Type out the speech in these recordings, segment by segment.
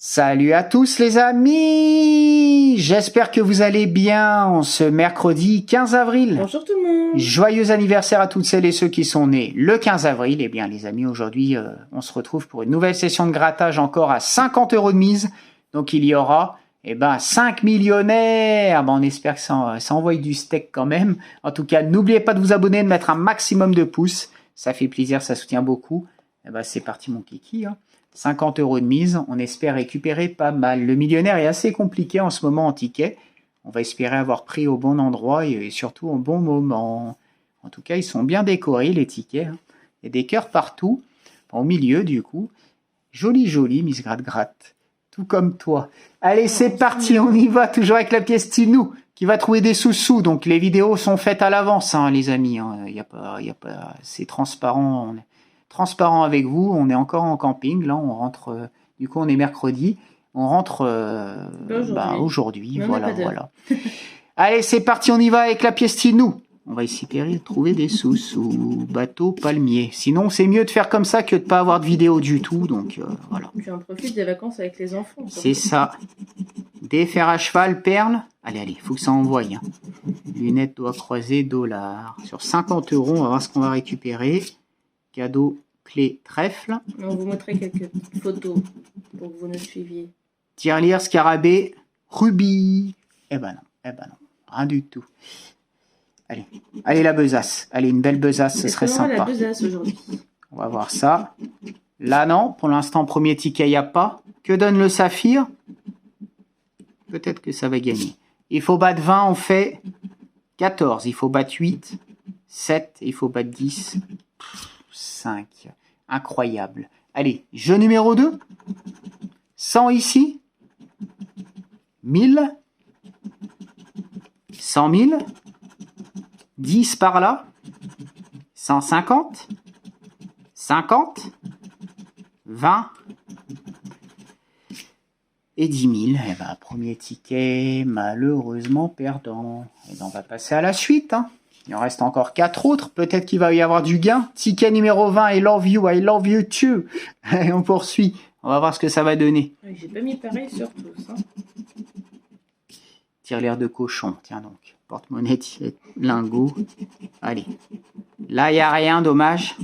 Salut à tous les amis, j'espère que vous allez bien en ce mercredi 15 avril. Bonjour tout le monde. Joyeux anniversaire à toutes celles et ceux qui sont nés le 15 avril. Eh bien les amis, aujourd'hui on se retrouve pour une nouvelle session de grattage encore à 50 € de mise. Donc il y aura 5 millionnaires. On espère que ça envoie du steak quand même. En tout cas, n'oubliez pas de vous abonner, de mettre un maximum de pouces. Ça fait plaisir, ça soutient beaucoup. C'est parti mon kiki. 50 € de mise, on espère récupérer pas mal. Le millionnaire est assez compliqué en ce moment en ticket. On va espérer avoir pris au bon endroit et surtout au bon moment. En tout cas, ils sont bien décorés les tickets. Il y a des cœurs partout, au milieu du coup. Joli, Miss Gratte. Tout comme toi. Allez, c'est parti, on y va, toujours avec la pièce Tinou, qui va trouver des sous-sous. Donc les vidéos sont faites à l'avance, les amis. Y a pas, c'est transparent. Transparent avec vous, on est encore en camping, là on rentre, du coup on est mercredi, on rentre aujourd'hui, voilà. Allez c'est parti, on y va avec la pièce Tinou. On va essayer de trouver des sous bateau palmier. Sinon c'est mieux de faire comme ça que de pas avoir de vidéo du tout, donc voilà. Tu en profites des vacances avec les enfants. C'est ça. Des fers à cheval, perles. Allez, faut que ça envoie. Lunettes, doigts croisés, dollars. Sur 50 €, on va voir ce qu'on va récupérer. Cadeau, clé, trèfle. On vous montrer quelques photos pour que vous nous suiviez. Tirelire, scarabée, rubis. Eh ben non, rien du tout. Allez la besace. Allez, une belle besace, ce serait sympa. La besace aujourd'hui. On va voir ça. Là non, pour l'instant, premier ticket, il n'y a pas. Que donne le saphir? Peut-être que ça va gagner. Il faut battre 20, on fait 14. Il faut battre 8, 7, il faut battre 10. 5. Incroyable. Allez, jeu numéro 2. 100 ici. 1000. 100 000. 10 par là. 150. 50. 20. Et 10 000. Premier ticket, malheureusement perdant. On va passer à la suite. Il en reste encore 4 autres. Peut-être qu'il va y avoir du gain. Ticket numéro 20, I love you too. Et on poursuit. On va voir ce que ça va donner. J'ai pas mis pareil sur tous. Tire-l'air de cochon. Tiens donc. Porte-monnaie, lingot. Allez. Là, il n'y a rien, dommage.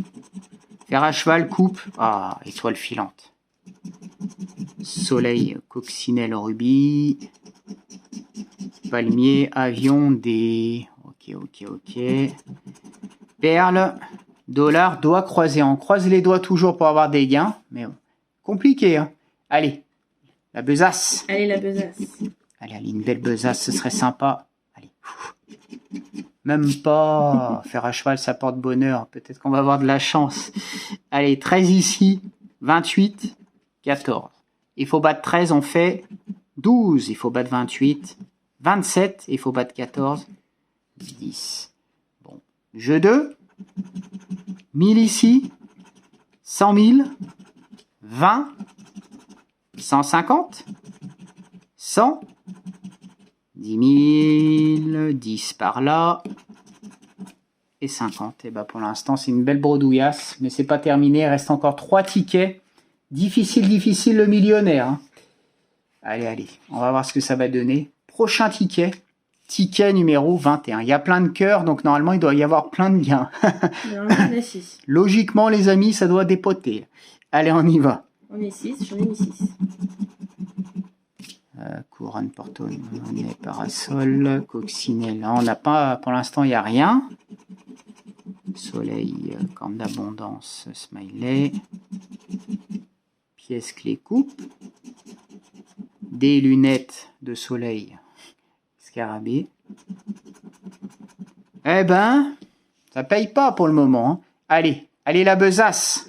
Fer à cheval, coupe. Ah, étoile filante. Soleil, coccinelle, rubis. Palmier, avion, des... Ok. Perle, dollar, doigts croisés. On croise les doigts toujours pour avoir des gains. Mais bon, compliqué. Allez, la besace. Allez, la besace. Allez, une belle besace, ce serait sympa. Allez. Même pas. Fer à cheval, ça porte bonheur. Peut-être qu'on va avoir de la chance. Allez, 13 ici. 28, 14. Il faut battre 13, on fait 12. Il faut battre 28. 27, il faut battre 14. 10. Bon. Jeu 2. 1000 ici. 100 000. 20. 150. 100. 10 000. 10 par là. Et 50. Pour l'instant, c'est une belle bredouillasse. Mais c'est pas terminé. Il reste encore 3 tickets. Difficile le millionnaire. Allez. On va voir ce que ça va donner. Prochain ticket. Ticket numéro 21. Il y a plein de cœurs, donc normalement, il doit y avoir plein de gains. Logiquement, les amis, ça doit dépoter. Allez, on y va. On est 6, j'en ai mis 6. Couronne, porte-monnaie, parasol, coccinelle. Là, on n'a pas, pour l'instant, il n'y a rien. Soleil, corne d'abondance, smiley. Pièce clé coupe. Des lunettes de soleil. Scarabée. Ça paye pas pour le moment. Allez la besace.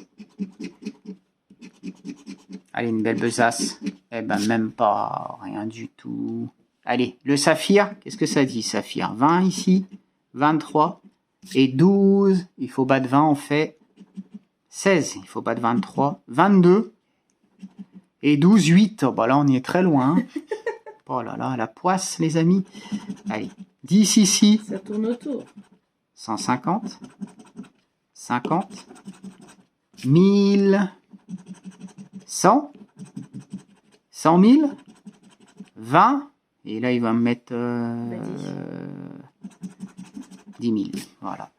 Allez, une belle besace. Même pas, rien du tout. Allez, le saphir, qu'est-ce que ça dit, saphir? 20 ici, 23 et 12. Il faut battre 20, on fait 16. Il faut battre 23, 22 et 12, 8. Là, on y est très loin. Oh là là, la poisse, les amis. Allez, 10 ici. Ça tourne autour. 150. 50. 1000. 100. 100 000, 20, et là il va me mettre 10 000. Voilà.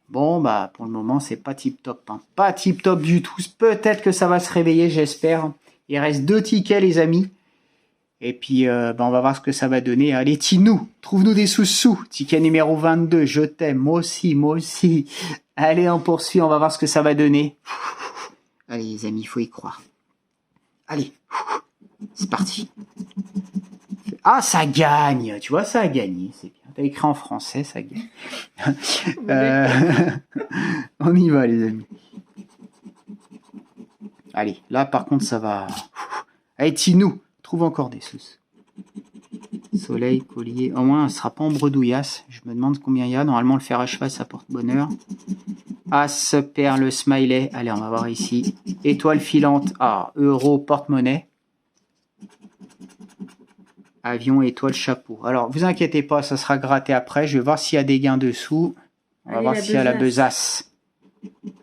Bon, bah pour le moment, c'est pas tip top. Hein. Pas tip top du tout. Peut-être que ça va se réveiller, j'espère. Il reste 2 tickets, les amis. Et puis, bah, on va voir ce que ça va donner. Allez, Tinou, trouve-nous des sous-sous. Ticket numéro 22, je t'aime. Moi aussi, moi aussi. Allez, on poursuit, on va voir ce que ça va donner. Allez, les amis, il faut y croire. Allez, c'est parti. Ah, ça gagne. Tu vois, ça a gagné. C'est bien. T'as écrit en français, ça gagne. On y va, les amis. Allez, là, par contre, ça va... Allez, Tinou, trouve encore des sous. Soleil, collier... Au moins, ce sera pas en bredouillasse. Je me demande combien il y a. Normalement, le fer à cheval, ça porte bonheur. As, perle, smiley. Allez, on va voir ici. Étoile filante. Ah, euro, porte-monnaie. Avion, étoile, chapeau. Alors, vous inquiétez pas, ça sera gratté après. Je vais voir s'il y a des gains dessous. On va voir s'il y a la besace.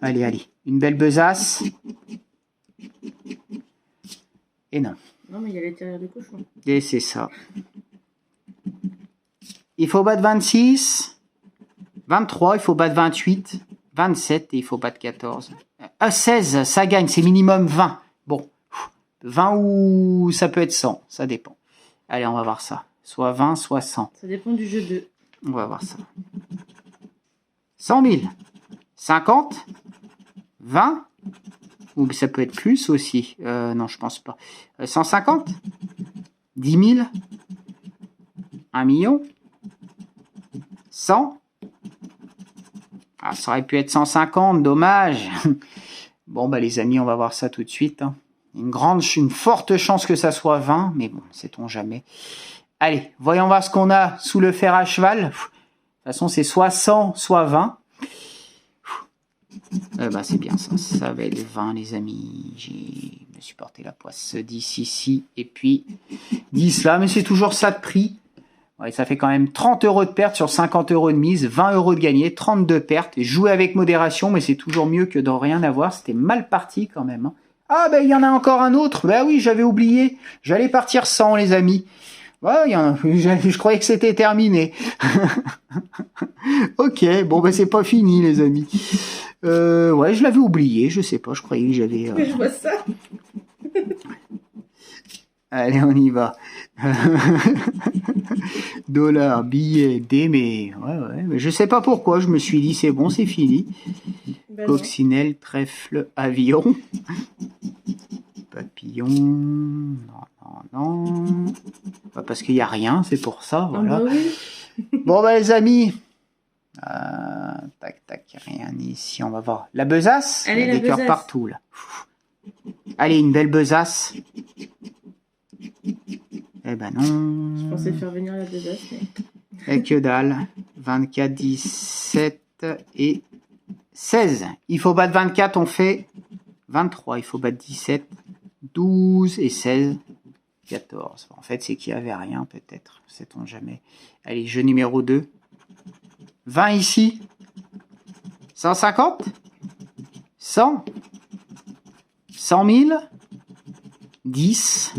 Allez, allez. Une belle besace. Et non. Non, mais il y a l'intérieur du cochon. Et c'est ça. Il faut battre 26, 23, il faut battre 28, 27 et il faut battre 14. 16, ça gagne, c'est minimum 20. Bon, 20 ou ça peut être 100, ça dépend. Allez, on va voir ça. Soit 20, soit 100. Ça dépend du jeu 2. On va voir ça. 100 000, 50, 20, ou ça peut être plus aussi. Non, je pense pas. 150, 10 000, 1 million, 100. Ah, ça aurait pu être 150, dommage. Bon, bah les amis, on va voir ça tout de suite. Hein. Une forte chance que ça soit 20, mais bon, sait-on jamais. Allez, voyons voir ce qu'on a sous le fer à cheval. De toute façon, c'est soit 100, soit 20. Eh ben, c'est bien ça, ça va être 20 les amis. Je me suis porté la poisse 10 ici, et puis 10 là, mais c'est toujours ça de prix. Ouais, ça fait quand même 30 € de perte sur 50 € de mise, 20 € de gagné, 32 pertes. Jouer avec modération, mais c'est toujours mieux que de rien avoir. C'était mal parti quand même. Hein. Ah ben il y en a encore un autre. Ben oui, j'avais oublié. J'allais partir sans les amis. Ouais, je croyais que c'était terminé. Ok, bon ben c'est pas fini les amis. Ouais, je l'avais oublié, je sais pas, je croyais que j'avais... Je vois ça. Allez, on y va. Dollars, billets, mais ouais, mais je sais pas pourquoi, je me suis dit c'est bon, c'est fini. Ben coccinelle, trèfle, avion, papillon, non. Pas parce qu'il y a rien, c'est pour ça, voilà. Oh bah oui. Bon bah les amis, tac, rien ici, on va voir. La besace, il y a des cœurs partout là. Allez, une belle besace. Eh ben non. Je pensais faire venir la besace, mais... Et que dalle. 24, 17 et 16. Il faut battre 24, on fait 23. Il faut battre 17, 12 et 16, 14. En fait, c'est qu'il n'y avait rien, peut-être. Sait-on jamais. Allez, jeu numéro 2. 20 ici. 150. 100. 100 000. 10.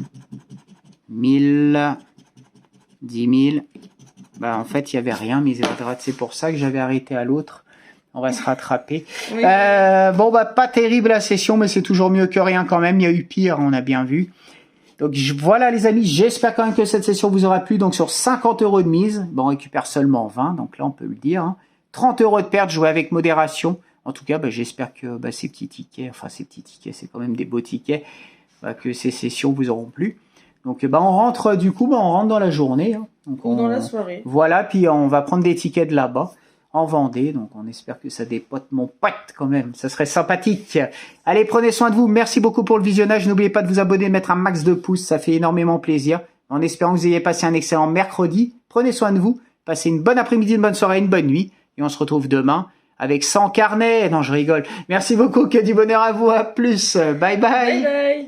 1000. 10 000. Bah, en fait, il n'y avait rien, mais c'est pour ça que j'avais arrêté à l'autre. On va se rattraper. Oui. Bon, bah, pas terrible la session, mais c'est toujours mieux que rien quand même. Il y a eu pire, on a bien vu. Donc, voilà, les amis. J'espère quand même que cette session vous aura plu. Donc, sur 50 € de mise, bon, on récupère seulement 20. Donc là, on peut le dire. Hein. 30 € de perte, jouer avec modération. En tout cas, bah, j'espère que bah, ces petits tickets, c'est quand même des beaux tickets, bah, que ces sessions vous auront plu. Donc, bah, on rentre dans la journée. Hein. Donc, dans la soirée. Voilà, puis on va prendre des tickets de là-bas, en Vendée. Donc, on espère que ça dépote mon pote quand même. Ça serait sympathique. Allez, prenez soin de vous. Merci beaucoup pour le visionnage. N'oubliez pas de vous abonner, de mettre un max de pouces. Ça fait énormément plaisir. En espérant que vous ayez passé un excellent mercredi. Prenez soin de vous. Passez une bonne après-midi, une bonne soirée, une bonne nuit. Et on se retrouve demain avec 100 carnets. Non, je rigole. Merci beaucoup. Que du bonheur à vous. À plus. Bye bye. Bye bye.